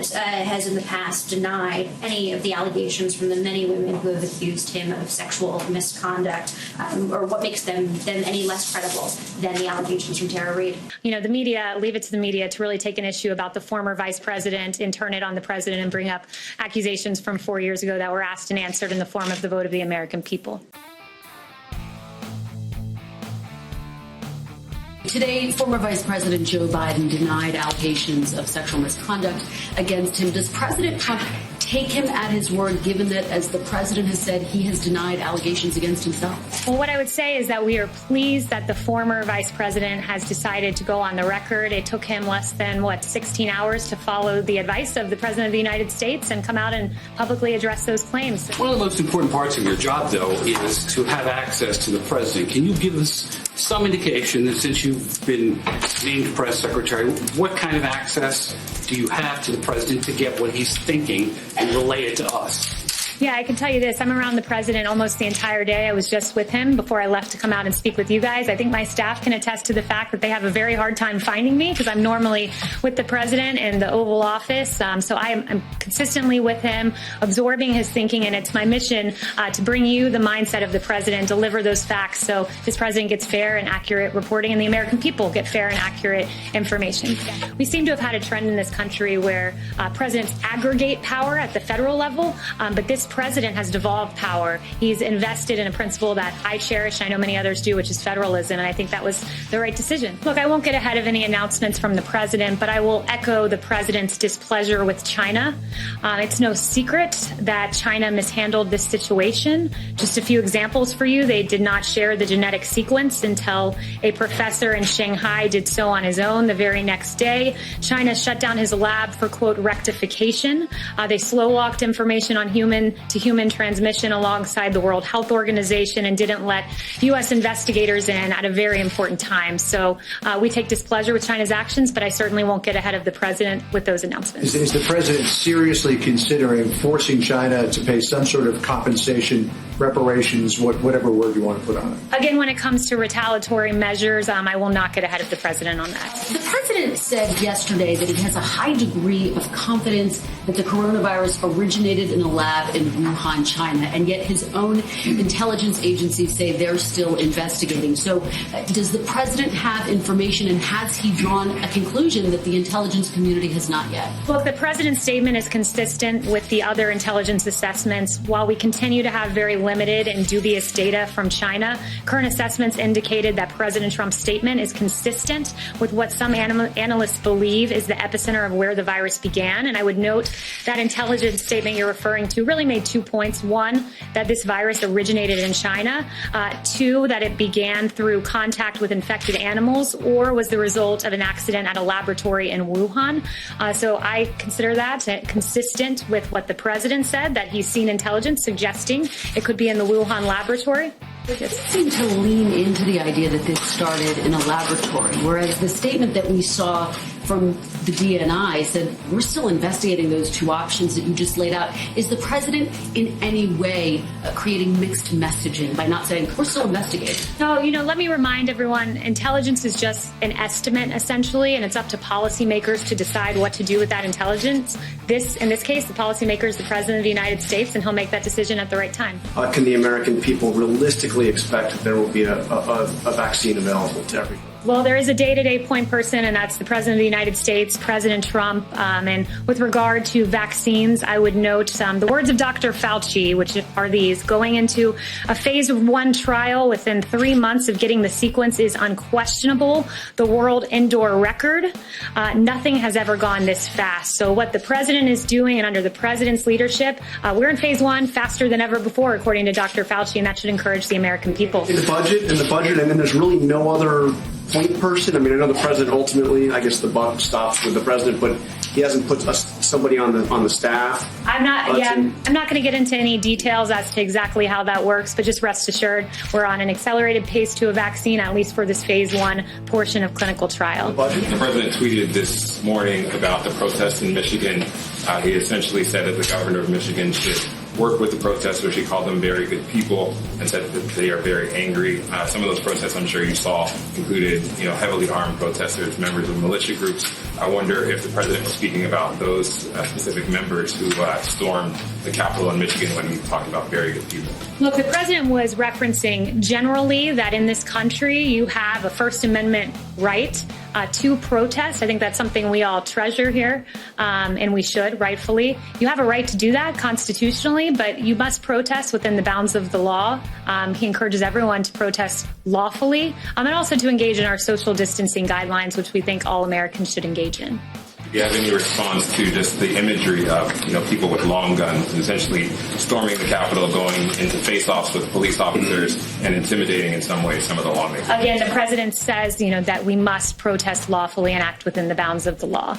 president has in the past denied any of the allegations from the many women who have accused him of sexual misconduct, or what makes them any less credible than the allegations from Tara Reade. You know, the media, leave it to the media to really take an issue about the former vice president and turn it on the president and bring up accusations from 4 years ago that were asked and answered in the form of the vote of the American people. Today, former Vice President Joe Biden denied allegations of sexual misconduct against him. Does President Trump take him at his word, given that, as the president has said, he has denied allegations against himself? Well, what I would say is that we are pleased that the former vice president has decided to go on the record. It took him less than, 16 hours to follow the advice of the president of the United States and come out and publicly address those claims. One of the most important parts of your job, though, is to have access to the president. Can you give us some indication that since you've been named press secretary, what kind of access do you have to the president to get what he's thinking and relay it to us? Yeah, I can tell you this. I'm around the president almost the entire day. I was just with him before I left to come out and speak with you guys. I think my staff can attest to the fact that they have a very hard time finding me because I'm normally with the president in the Oval Office. So I'm consistently with him, absorbing his thinking, and it's my mission to bring you the mindset of the president, deliver those facts so this president gets fair and accurate reporting and the American people get fair and accurate information. We seem to have had a trend in this country where presidents aggregate power at the federal level, but this president has devolved power. He's invested in a principle that I cherish, I know many others do, which is federalism, and I think that was the right decision. Look, I won't get ahead of any announcements from the president, but I will echo the president's displeasure with China. It's no secret that China mishandled this situation. Just a few examples for you. They did not share the genetic sequence until a professor in Shanghai did so on his own the very next day. China shut down his lab for, quote, rectification. They slow-walked information on human-to-human transmission alongside the World Health Organization and didn't let U.S. investigators in at a very important time. So we take displeasure with China's actions, but I certainly won't get ahead of the president with those announcements. Is the president seriously considering forcing China to pay some sort of compensation, reparations, whatever word you want to put on it? Again, when it comes to retaliatory measures, I will not get ahead of the president on that. The president said yesterday that he has a high degree of confidence that the coronavirus originated in a lab in Wuhan, China, and yet his own intelligence agencies say they're still investigating. So does the president have information, and has he drawn a conclusion that the intelligence community has not yet? Look, the president's statement is consistent with the other intelligence assessments. While we continue to have very limited and dubious data from China, current assessments indicated that President Trump's statement is consistent with what some analysts believe is the epicenter of where the virus began. And I would note that intelligence statement you're referring to really made 2 points. One, that this virus originated in China. Two, that it began through contact with infected animals or was the result of an accident at a laboratory in Wuhan. So I consider that consistent with what the president said, that he's seen intelligence suggesting it could be in the Wuhan laboratory. It seemed to lean into the idea that this started in a laboratory, whereas the statement that we saw from the DNI said we're still investigating those two options that you just laid out. Is the president in any way creating mixed messaging by not saying we're still investigating? No, let me remind everyone, intelligence is just an estimate, essentially, and it's up to policymakers to decide what to do with that intelligence. In this case, the policymaker is the president of the United States, and he'll make that decision at the right time. Can the American people realistically expect that there will be a vaccine available to everyone? Well, there is a day-to-day point person, and that's the President of the United States, President Trump. And with regard to vaccines, I would note the words of Dr. Fauci, which are these: going into a phase 1 trial within 3 months of getting the sequence is unquestionable. The world indoor record. Nothing has ever gone this fast. So what the president is doing, and under the president's leadership, we're in phase 1 faster than ever before, according to Dr. Fauci, and that should encourage the American people. In the budget, and then there's really no other point person. I mean, I know the president ultimately, I guess the buck stops with the president, but he hasn't put somebody on the staff. I'm not going to get into any details as to exactly how that works, but just rest assured we're on an accelerated pace to a vaccine, at least for this phase 1 portion of clinical trial. The president tweeted this morning about the protests in Michigan. He essentially said that the governor of Michigan should worked with the protesters. He called them very good people and said that they are very angry. Some of those protests, I'm sure you saw, included, heavily armed protesters, members of militia groups. I wonder if the president was speaking about those specific members who stormed the Capitol in Michigan when he talked about very good people. Look, the president was referencing generally that in this country you have a First Amendment right to protest. I think that's something we all treasure here, and we should, rightfully. You have a right to do that constitutionally, but you must protest within the bounds of the law. He encourages everyone to protest lawfully, and also to engage in our social distancing guidelines, which we think all Americans should engage in. Do you have any response to just the imagery of, people with long guns and essentially storming the Capitol, going into face-offs with police officers and intimidating in some way some of the lawmakers? Again, the president says, that we must protest lawfully and act within the bounds of the law.